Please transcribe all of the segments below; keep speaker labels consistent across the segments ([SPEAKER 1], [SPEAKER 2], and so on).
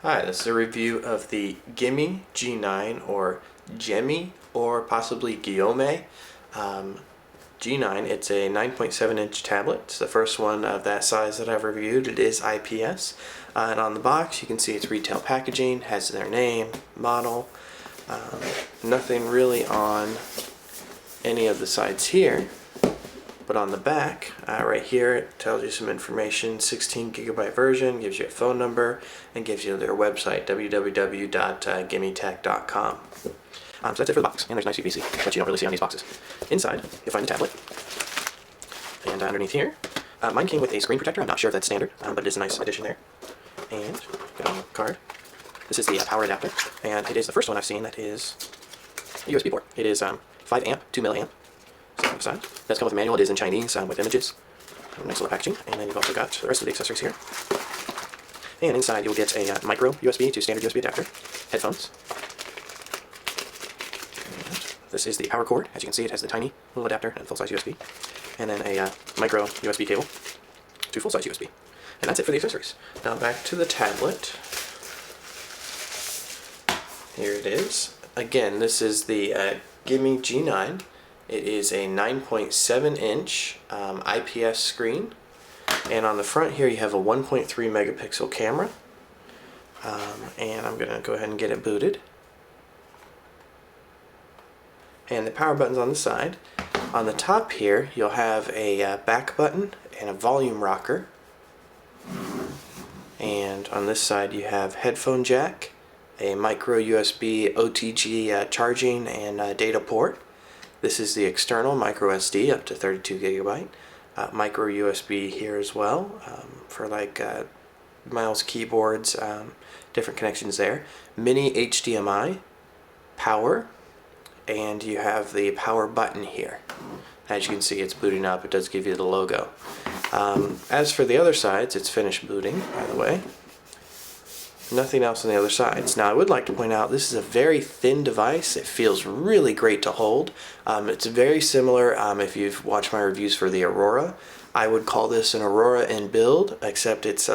[SPEAKER 1] Hi, this is a review of the Gemei G9 or Gemei or possibly Gemei G9. It's a 9.7 inch tablet. It's the first one of that size that I've reviewed. It is IPS. And on the box you can see its retail packaging, has their name, model, nothing really on any of the sides here. But on the back, right here, it tells you some information. 16GB version, gives you a phone number, and gives you their website, www.gemeitech.com. So that's it for the box, and there's nice UVC, which you don't really see on these boxes. Inside, you'll find the tablet, and underneath here, mine came with a screen protector. I'm not sure if that's standard, but it is a nice addition there. And got a card. This is the power adapter, and it is the first one I've seen that is a USB port. It is 5 amp, 2 milliamp. Side. Does come with a manual. It is in Chinese with images. Nice little packaging. And then you've also got the rest of the accessories here. And inside you'll get a micro USB to standard USB adapter, headphones. And this is the power cord. As you can see, it has the tiny little adapter and full-size USB. And then a micro USB cable to full-size USB. And that's it for the accessories. Now back to the tablet. Here it is. Again, this is the Gemei G9. It is a 9.7 inch IPS screen, and on the front here you have a 1.3 megapixel camera, and I'm going to go ahead and get it booted. And the power button's on the side. On the top here you'll have a back button and a volume rocker, and on this side you have headphone jack, a micro USB OTG charging and data port. This is the external micro SD up to 32GB. Micro USB here as well for like mouse, keyboards, different connections there. Mini HDMI, power, and you have the power button here. As you can see, it's booting up. It does give you the logo. As for the other sides, it's finished booting, by the way. Nothing else on the other sides. Now I would like to point out this is a very thin device. It feels really great to hold. It's very similar, if you've watched my reviews for the Aurora, I would call this an Aurora in build, except it's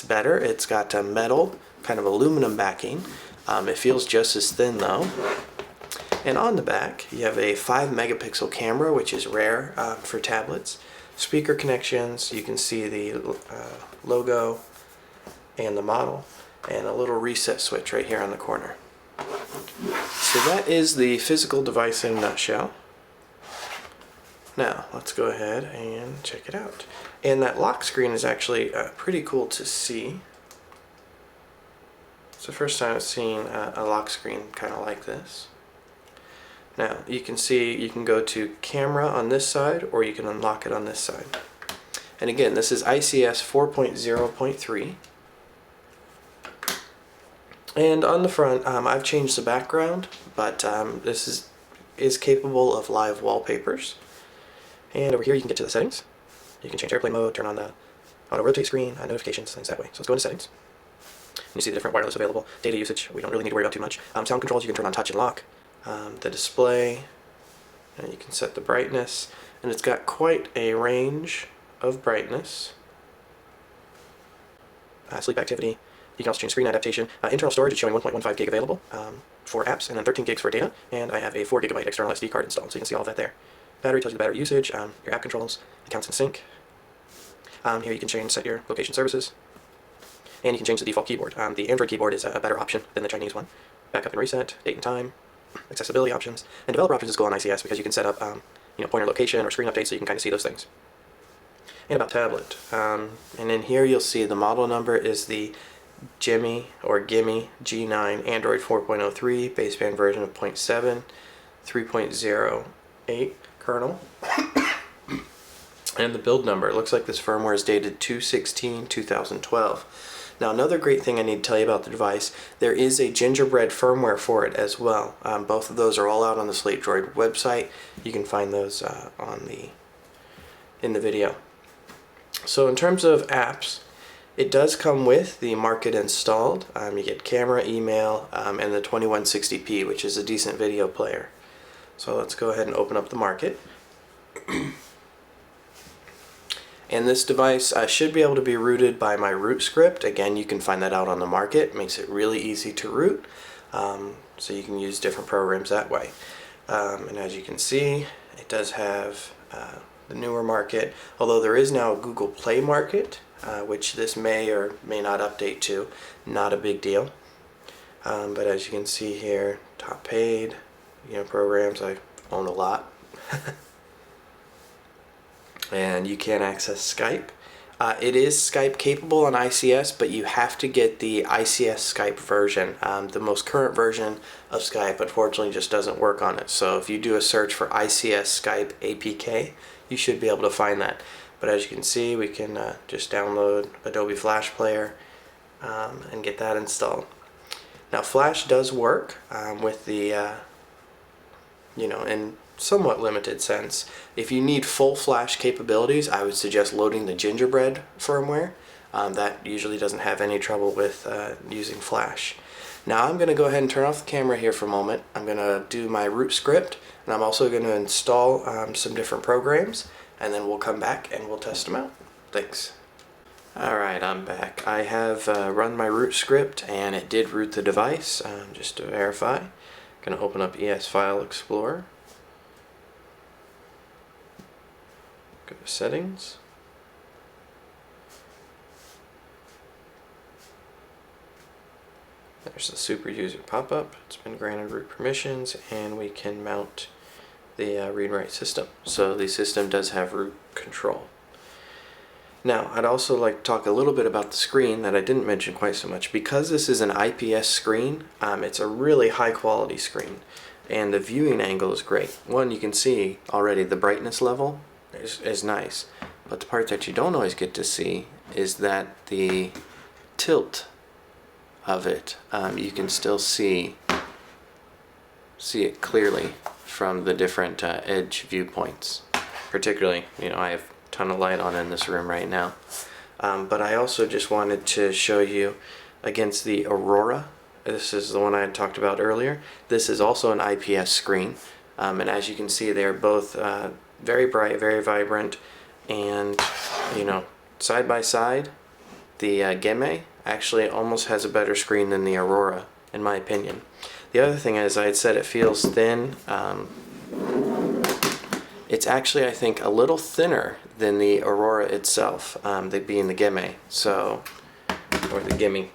[SPEAKER 1] better. It's got a metal, kind of aluminum backing. It feels just as thin though. And on the back you have a 5 megapixel camera, which is rare for tablets. Speaker connections, you can see the logo and the model, and a little reset switch right here on the corner. So that is the physical device in a nutshell. Now let's go ahead and check it out. And that lock screen is actually pretty cool to see. It's the first time I've seen a lock screen kind of like this. Now you can see you can go to camera on this side, or you can unlock it on this side. And again, this is ICS 4.0.3. And on the front, I've changed the background, but this is capable of live wallpapers. And over here you can get to the settings. You can change airplane mode, turn on the auto rotate screen, notifications, things that way. So let's go into settings. And you see the different wireless available. Data usage, we don't really need to worry about too much. Sound controls, you can turn on touch and lock. The display, and you can set the brightness. And it's got quite a range of brightness. Sleep activity. You can also change screen adaptation. Internal storage is showing 1.15 gig available for apps, and then 13 gigs for data, and I have a 4GB external SD card installed, so you can see all of that there. Battery tells you the battery usage, your app controls, accounts in sync. Here you can set your location services, and you can change the default keyboard. The Android keyboard is a better option than the Chinese one. Backup and reset, date and time, accessibility options, and developer options is cool on ICS because you can set up pointer location or screen updates, so you can kind of see those things. And about tablet, and in here you'll see the model number is the Gemei or Gemei G9 Android 4.03 baseband version of 0.7 3.08 kernel. And the build number, it looks like this firmware is dated 2/16/2012. Now another great thing I need to tell you about the device, there is a Gingerbread firmware for it as well. Both of those are all out on the SlateDroid website. You can find those in the video. So in terms of apps, it does come with the market installed. You get camera, email, and the 2160p, which is a decent video player. So let's go ahead and open up the market. And this device should be able to be rooted by my root script. Again, you can find that out on the market. It makes it really easy to root, so you can use different programs that way. And as you can see, it does have the newer market, although there is now a Google Play market, which this may or may not update to. Not a big deal. But as you can see here, top paid, programs, I own a lot. And you can access Skype. It is Skype capable on ICS, but you have to get the ICS Skype version. The most current version of Skype unfortunately just doesn't work on it. So if you do a search for ICS Skype APK, you should be able to find that. But as you can see, we can just download Adobe Flash Player and get that installed. Now Flash does work with the, in somewhat limited sense. If you need full Flash capabilities, I would suggest loading the Gingerbread firmware. That usually doesn't have any trouble with using Flash. Now I'm going to go ahead and turn off the camera here for a moment. I'm going to do my root script, and I'm also going to install some different programs, and then we'll come back and we'll test them out. Thanks. Alright, I'm back. I have run my root script, and it did root the device. Just to verify, I'm going to open up ES File Explorer. Go to Settings. There's the super user pop-up. It's been granted root permissions, and we can mount the read-write system. So the system does have root control. Now, I'd also like to talk a little bit about the screen that I didn't mention quite so much. Because this is an IPS screen, it's a really high quality screen, and the viewing angle is great. One, you can see already the brightness level is nice, but the part that you don't always get to see is that the tilt of it, you can still see it clearly from the different edge viewpoints. Particularly, I have a ton of light on in this room right now, but I also just wanted to show you against the Aurora. This is the one I had talked about earlier. This is also an IPS screen, and as you can see, they're both very bright, very vibrant, and side by side, the Gemei actually almost has a better screen than the Aurora, in my opinion. The other thing is, I had said it feels thin. It's actually, I think, a little thinner than the Aurora itself, being the Gemei, or the Gemei.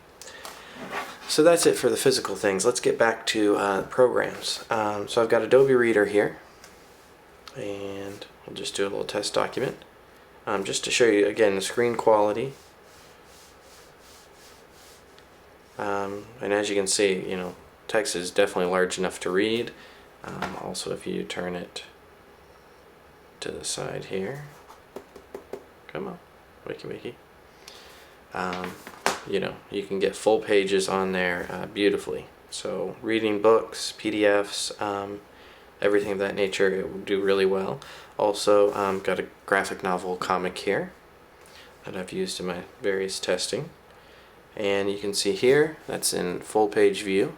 [SPEAKER 1] So that's it for the physical things. Let's get back to programs. So I've got Adobe Reader here, and we'll just do a little test document just to show you again the screen quality. And as you can see, text is definitely large enough to read. Also, if you turn it to the side here, come on, wiki. You can get full pages on there beautifully. So reading books, PDFs, everything of that nature, it will do really well. Also, got a graphic novel comic here that I've used in my various testing. And you can see here, that's in full page view.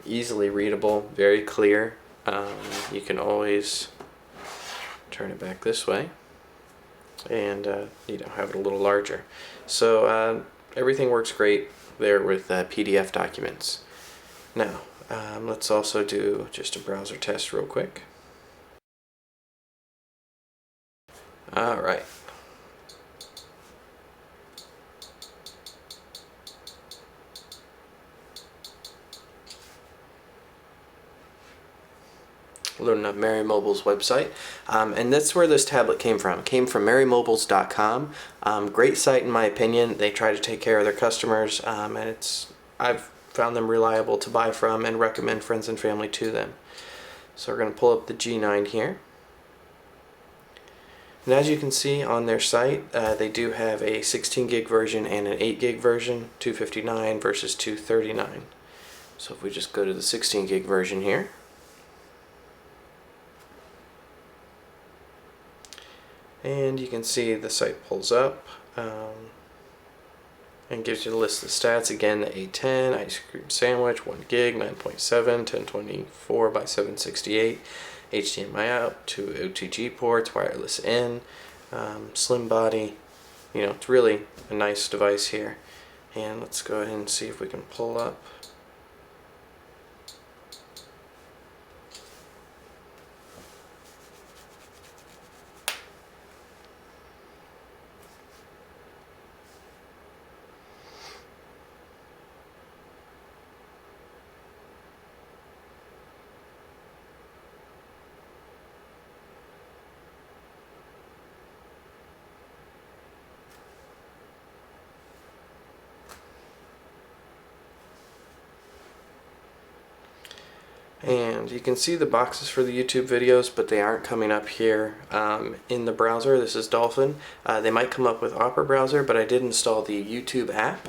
[SPEAKER 1] Easily readable, very clear. You can always turn it back this way and have it a little larger. So everything works great there with PDF documents. Now, let's also do just a browser test real quick. Alright. Loading up Merry Mobile's website, and that's where this tablet came from. It came from merrymobiles.com. Great site in my opinion. They try to take care of their customers, and I've found them reliable to buy from and recommend friends and family to them. So we're going to pull up the G9 here, and as you can see on their site, they do have a 16 gig version and an 8 gig version, 259 versus 239. So if we just go to the 16 gig version here, and you can see the site pulls up and gives you the list of stats. Again, the A10, ice cream sandwich, 1 gig, 9.7, 1024 by 768, HDMI out, 2 OTG ports, wireless in, slim body. You know, it's really a nice device here. And let's go ahead and see if we can pull up. And you can see the boxes for the YouTube videos, but they aren't coming up here in the browser. This is Dolphin. They might come up with Opera browser, but I did install the YouTube app.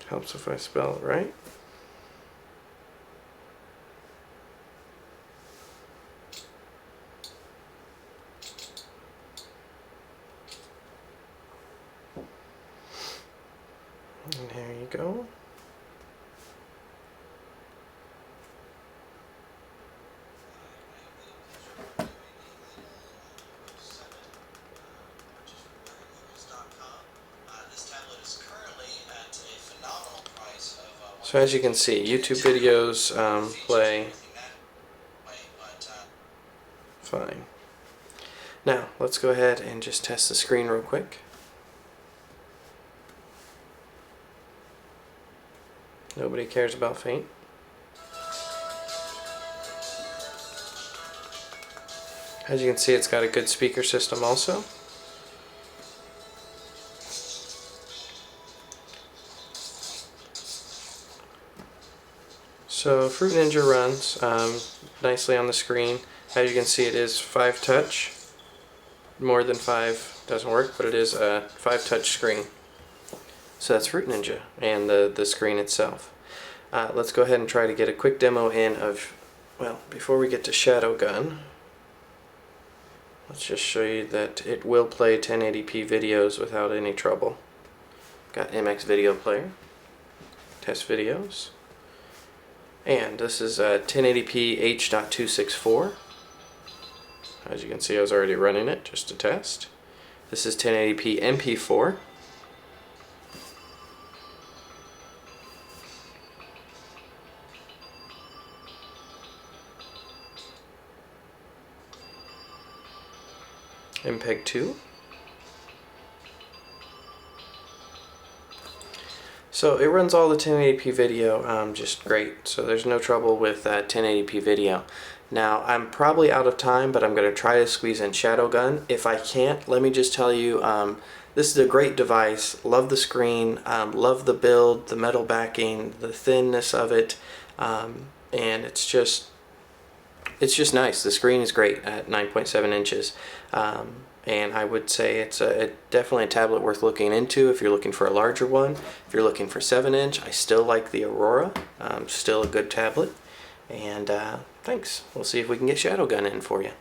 [SPEAKER 1] Helps if I spell it right. And here you go. So as you can see, YouTube videos play fine. Now let's go ahead and just test the screen real quick. Nobody cares about faint. As you can see, it's got a good speaker system also. So Fruit Ninja runs nicely on the screen. As you can see, it is 5 touch. More than 5 doesn't work, but it is a 5 touch screen. So that's Fruit Ninja and the screen itself. Let's go ahead and try to get a quick demo in of, well, before we get to Shadow Gun, let's just show you that it will play 1080p videos without any trouble. Got MX Video Player, test videos, and this is 1080p H.264. As you can see, I was already running it just to test. This is 1080p MP4. MPEG 2. So it runs all the 1080p video just great, so there's no trouble with 1080p video. Now I'm probably out of time, but I'm going to try to squeeze in Shadow Gun. If I can't, let me just tell you, this is a great device. Love the screen, love the build, the metal backing, the thinness of it, and it's just nice. The screen is great at 9.7 inches. And I would say it's definitely a tablet worth looking into if you're looking for a larger one. If you're looking for 7-inch, I still like the Aurora. Still a good tablet. And thanks. We'll see if we can get Shadow Gun in for you.